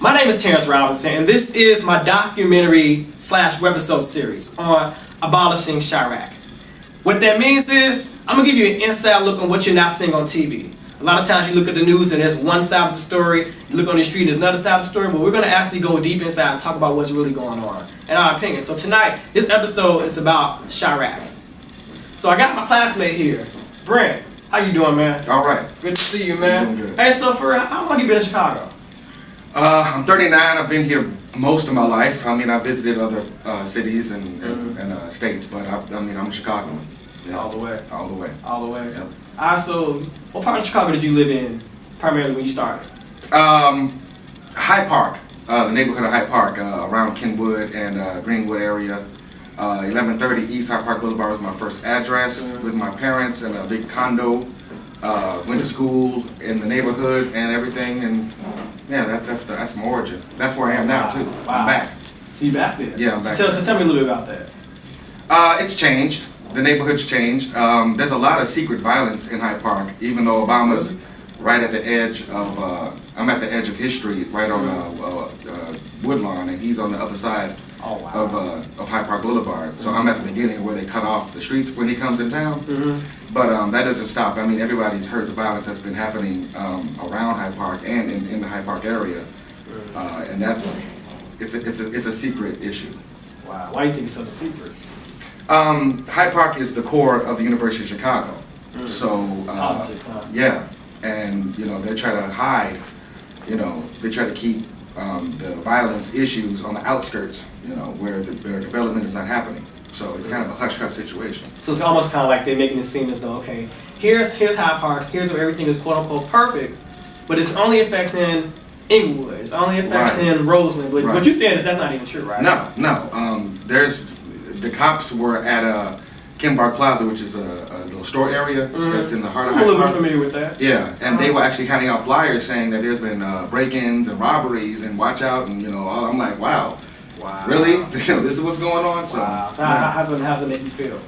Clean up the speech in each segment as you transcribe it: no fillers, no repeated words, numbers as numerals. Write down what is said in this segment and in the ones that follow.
My name is Terrence Robinson, and this is my documentary / webisode series on abolishing Chirak. What that means is, I'm going to give you an inside look on what you're not seeing on TV. A lot of times you look at the news and there's one side of the story, you look on the street and there's another side of the story, but we're going to actually go deep inside and talk about what's really going on, in our opinion. So tonight, this episode is about Chirak. So I got my classmate here, Brent. How you doing, man? All right. Good to see you, man. I'm doing good. Hey, so for how long you been in Chicago? I'm 39. I've been here most of my life. I mean, I visited other cities and states, but I'm a Chicagoan. Yeah. All the way. All the way. All the way. Yep. So what part of Chicago did you live in primarily when you started? Hyde Park, the neighborhood of Hyde Park, around Kenwood and Greenwood area. 1130 East Hyde Park Boulevard was my first address with my parents in a big condo. Went to school in the neighborhood and everything, and yeah, that's my origin. That's where I am now too. Wow. I'm back. So you back there? Yeah, I'm back. So tell me a little bit about that. It's changed. The neighborhood's changed. There's a lot of secret violence in Hyde Park, even though Obama's right at the edge of. I'm at the edge of history, right on Woodlawn, and he's on the other side of Hyde Park Boulevard. So I'm at the beginning where they cut off the streets when he comes in town. But that doesn't stop. I mean, everybody's heard the violence that's been happening around Hyde Park and in the Hyde Park area, and it's a secret issue. Wow. Why do you think it's such a secret? Hyde Park is the core of the University of Chicago. So politics, huh? yeah, and they try to hide. They try to keep the violence issues on the outskirts. Where development is not happening. So it's kind of a hush-hush situation. So it's almost kind of like they're making it seem as though, okay, here's Hyde Park, here's where everything is quote-unquote perfect, but it's only affecting Inglewood, it's only affecting Roseland. But what you're saying is that's not even true, right? No. The cops were at Kimbar Plaza, which is a little store area that's in the heart of Hyde Park. I'm a little bit familiar with that. Yeah, and they were actually handing out flyers saying that there's been break-ins and robberies and watch out, and I'm like, wow. Really? This is what's going on? So, So how does it make you feel?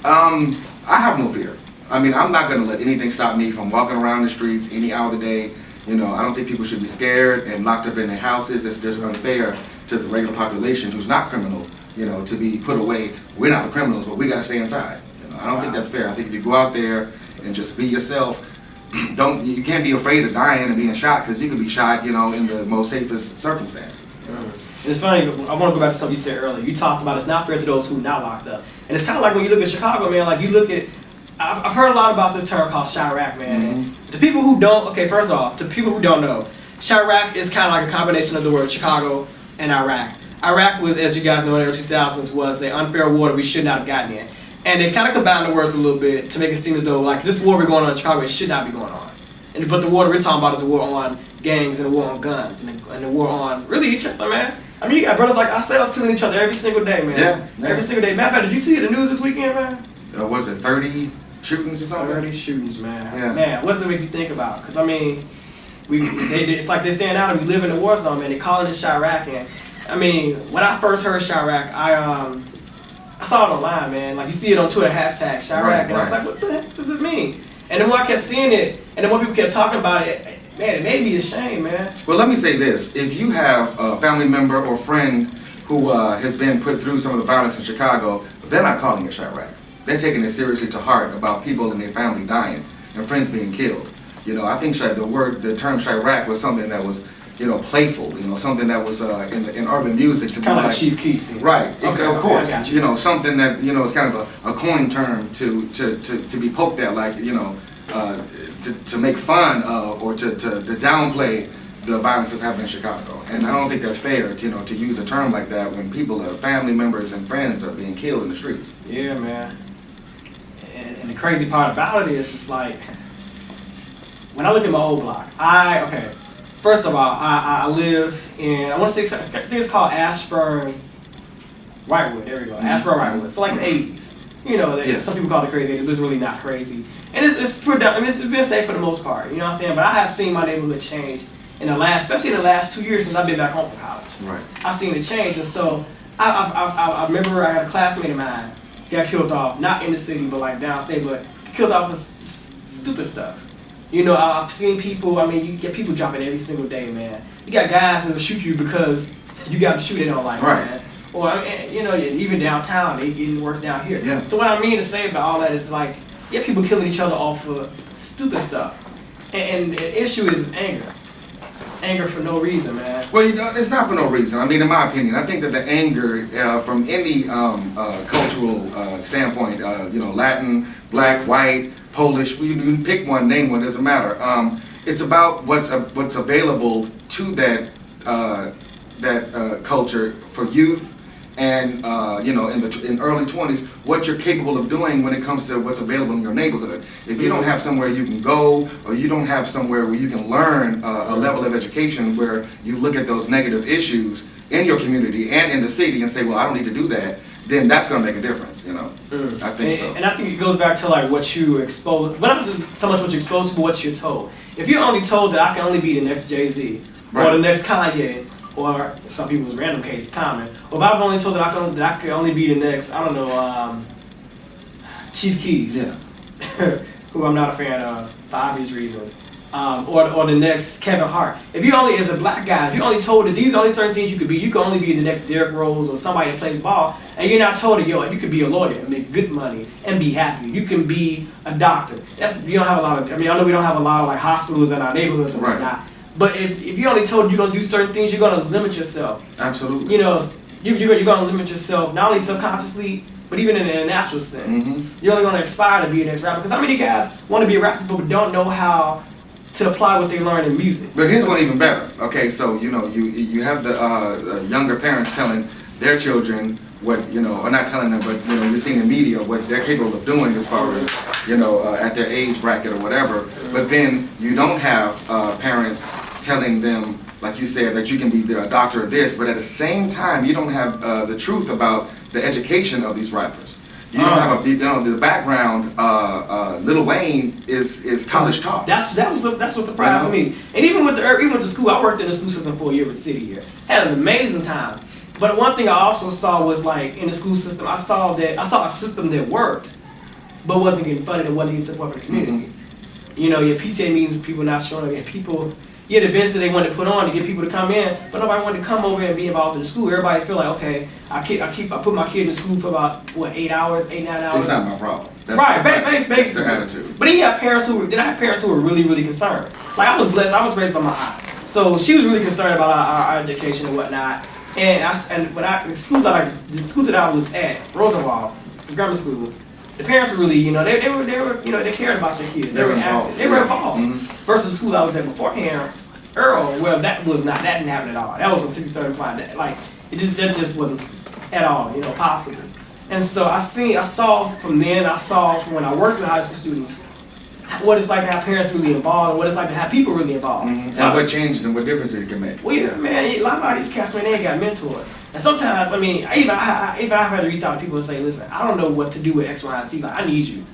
I have no fear. I mean, I'm not going to let anything stop me from walking around the streets any hour of the day. I don't think people should be scared and locked up in their houses. It's just unfair to the regular population who's not criminal, to be put away. We're not the criminals, but we got to stay inside. I don't think that's fair. I think if you go out there and just be yourself, you can't be afraid of dying and being shot, because you could be shot, in the most safest circumstances. And it's funny, I want to go back to something you said earlier. You talked about it's not fair to those who are not locked up. And it's kind of like when you look at Chicago, man, like you look at, I've heard a lot about this term called Chirak, man. To people who don't, first off, to people who don't know, Chirak is kind of like a combination of the word Chicago and Iraq. Iraq was, as you guys know, in the early 2000s, was an unfair war that we should not have gotten in. And they've kind of combined the words a little bit to make it seem as though, like, this war we're going on in Chicago, it should not be going on. But the war that we're talking about is a war on gangs and a war on guns and a war on really each other, man. I mean, you got brothers like ourselves killing each other every single day, man. Yeah. Every single day. Matter of fact, did you see the news this weekend, man? Was it 30 shootings or something? 30 shootings, man. Yeah. Man, what's that make you think about? Because, I mean, it's like they're saying now that we live in a war zone, man. They're calling it Chirak. And, I mean, when I first heard Chirak, I saw it online, man. Like, you see it on Twitter, hashtag Chirak. And I was like, what the heck does this mean? And then when I kept seeing it, and then when people kept talking about it, man, it made me ashamed, man. Well, let me say this. If you have a family member or friend who has been put through some of the violence in Chicago, they're not calling it Chirak. They're taking it seriously to heart about people in their family dying and friends being killed. I think the term Chirak was something that was, playful, something that was in urban music. Kind of like Chief Keef thing. Right, Okay, of course. I got you. Something that, is kind of a coin term to be poked at, like, to make fun of or to downplay the violence that's happening in Chicago. And I don't think that's fair, to use a term like that when people, family members and friends are being killed in the streets. Yeah, man. And the crazy part about it is, it's like, when I look at my old block, first of all, I live in, I think it's called Ashburn Whitewood. There we go, Ashburn Whitewood. So like the 80s. Some people call it crazy, but it's really not crazy. And it's been safe for the most part, you know what I'm saying? But I have seen my neighborhood change especially in the last 2 years since I've been back home from college. Right. I've seen it change, and so I remember I had a classmate of mine got killed off, not in the city, but like downstate, but killed off for stupid stuff. You know, I've seen people. I mean, you get people dropping every single day, man. You got guys that'll shoot you because you got to shoot they don't like, Right. man. Or you know, even downtown, they getting worse down here. Yeah. So what I mean to say about all that is like, yeah, people killing each other off for stupid stuff, and the issue is anger for no reason, man. Well, you know, it's not for no reason. I mean, in my opinion, I think that the anger from any cultural standpoint, you know, Latin, black, white, Polish, you can pick one, name one, doesn't matter. It's about what's available to that culture for youth, and you know, in early 20s, what you're capable of doing when it comes to what's available in your neighborhood. If you don't have somewhere you can go, or you don't have somewhere where you can learn a level of education where you look at those negative issues in your community and in the city and say, well, I don't need to do that, then that's going to make a difference, you know. I think so. And I think it goes back to like what you expose, not so much what you expose to, but what you're told. If you're only told that I can only be the next Jay-Z, or Right. the next Kanye, or in some people's random case, Common, or if I'm only told that I can only be the next, I don't know, Chief Keef, Yeah. who I'm not a fan of for obvious reasons, or the next Kevin Hart. If you only, as a black guy, if you're only told that these are only certain things you could be, you can only be the next Derrick Rose or somebody that plays ball, and you're not told that, yo, you could be a lawyer and make good money and be happy. You can be a doctor. You don't have a lot of, I mean, I know we don't have a lot of like hospitals in our neighborhoods and Right. whatnot, but if you're only told you're going to do certain things, you're going to limit yourself. Absolutely. You know, you're going to limit yourself, not only subconsciously, but even in a natural sense. You're only going to aspire to be a next rapper. Because how many guys want to be a rapper but don't know how to apply what they learn in music? But here's one even better. Okay, so you know, you have the younger parents telling their children what, you know, or not telling them, but you know, you're seeing in media what they're capable of doing as far as, you know, at their age bracket or whatever. But then you don't have parents telling them, like you said, that you can be the doctor of this, but at the same time, you don't have the truth about the education of these rappers. You don't have the background. Lil Wayne is college taught. That's what surprised me. And even with the school, I worked in the school system for a year with City here. Had an amazing time. But one thing I also saw was like in the school system, I saw a system that worked, but wasn't getting funded and wasn't getting support for the community. You know, your PTA meetings with people not showing up, and people. Yeah, the events that they wanted to put on to get people to come in, but nobody wanted to come over and be involved in the school. Everybody feel like, okay, I put my kid in school for about what 8 hours, 8-9 hours. It's not my problem. Right, basically. That's their attitude. But then you have parents who were really, really concerned. Like I was blessed. I was raised by my aunt, so she was really concerned about our education and whatnot. And the school that I was at, Rosenwald, the grammar school, the parents were really, you know, they were, you know, they cared about their kids. They were active. They were involved. Versus the school I was at beforehand, Earl, well, that didn't happen at all. That was on 63rd Planet. Like, that just wasn't at all, you know, possible. And so I saw from when I worked with high school students, what it's like to have parents really involved and what it's like to have people really involved. And what changes and what difference it can make. Well, yeah, man, a lot of these cats, man, they ain't got mentors. And sometimes, I mean, even I've had to reach out to people and say, listen, I don't know what to do with X, Y, and Z. Like, I need you.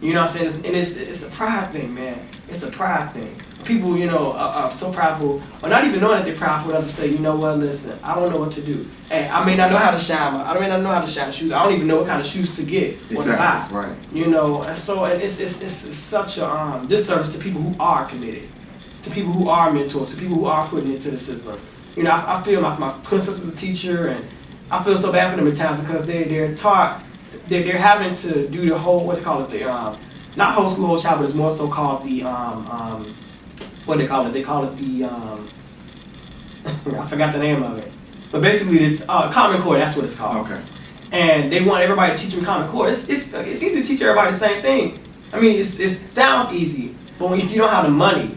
You know what I'm saying? And it's a pride thing, man. It's a pride thing. People, you know, are so prideful, or not even knowing that they're prideful enough to say, you know what, listen, I don't know what to do. Hey, I may not know how to shine. I may not know how to shine shoes. I don't even know what kind of shoes to get or to buy. Right. You know, and so it's such a disservice to people who are committed, to people who are mentors, to people who are putting into the system. You know, I feel my twin sister's a teacher, and I feel so bad for them at times because they're taught, they're having to do the whole, what they call it, the not whole school, whole child, but it's more so called the what they call it? They call it the I forgot the name of it. But basically, the Common Core. That's what it's called. Okay. And they want everybody to teach them Common Core. It's easy to teach everybody the same thing. I mean, it sounds easy, but when you don't have the money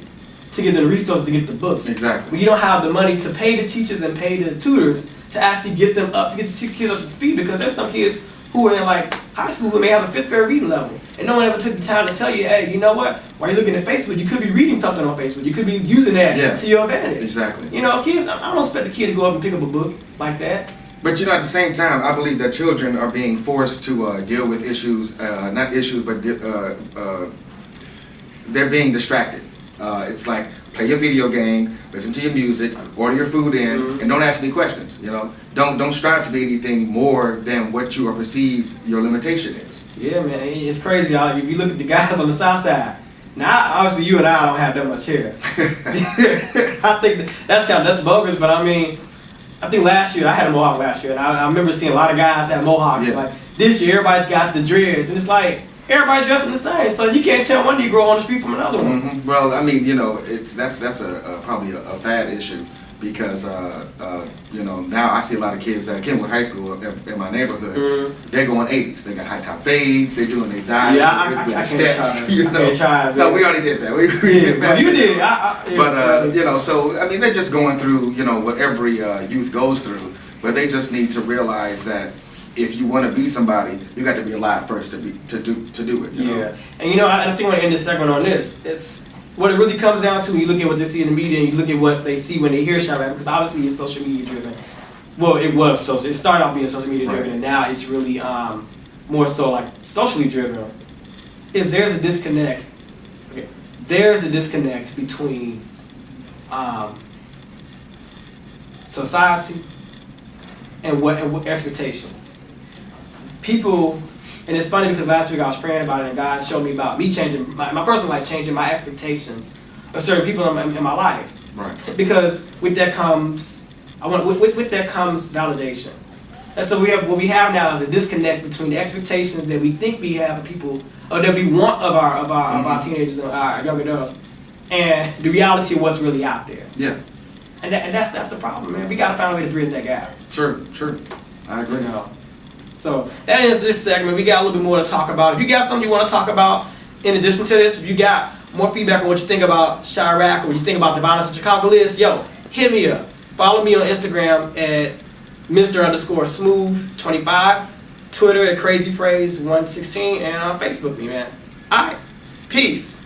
to get the resources to get the books, Exactly. when you don't have the money to pay the teachers and pay the tutors to actually get them up, to get the kids up to speed, because there's some kids who are in like high school who may have a 5th grade reading level, and no one ever took the time to tell you, hey, you know what? While you're looking at Facebook, you could be reading something on Facebook. You could be using that to your advantage. Exactly. You know, kids, I don't expect a kid to go up and pick up a book like that. But you know, at the same time, I believe that children are being forced to deal with issues, not issues, but they're being distracted. It's like, play your video game, listen to your music, order your food in, and don't ask any questions. You know, don't strive to be anything more than what you are perceived your limitation is. Yeah, man, it's crazy, y'all. If you look at the guys on the south side, Now, obviously, you and I don't have that much hair. I think that's bogus, but I mean, I think last year I had a mohawk last year, and I remember seeing a lot of guys have mohawks. Yeah. Like this year, everybody's got the dreads, and it's like everybody's dressing the same, so you can't tell one Negro on the street from another one. Mm-hmm. Well, I mean, you know, that's probably a fad issue because you know, now I see a lot of kids at Kenwood High School in my neighborhood. Mm-hmm. They're going 80s. They got high top fades. They're doing their dive with the I steps. can't try. You know, I can't try, no, we already did that. We Yeah, well, you did. But you know, so I mean, they're just going through, you know, what every youth goes through. But they just need to realize that if you want to be somebody, you got to be alive first to do it. You know? And you know, I think I want to end this segment on this. It's what it really comes down to when you look at what they see in the media and you look at what they see when they hear Chirak, because obviously it's social media driven. Well, it was social. It started off being social media driven, and now it's really more so like socially driven. There's a disconnect? Okay, there's a disconnect between society and what expectations. People, and it's funny because last week I was praying about it and God showed me about me changing my personal life, changing my expectations of certain people in my life. Right. Because with that comes with that comes validation. And so what we have now is a disconnect between the expectations that we think we have of people, or that we want of our teenagers and our young adults, and the reality of what's really out there. Yeah. And that's the problem, man. We gotta find a way to bridge that gap. Sure. I agree. You know. So that is this segment. We got a little bit more to talk about. If you got something you want to talk about in addition to this, if you got more feedback on what you think about Chirak or what you think about the violence in Chicago is, yo, hit me up. Follow me on Instagram at Mr_Smooth25, Twitter at CrazyPraise116, and on Facebook me, man. All right, peace.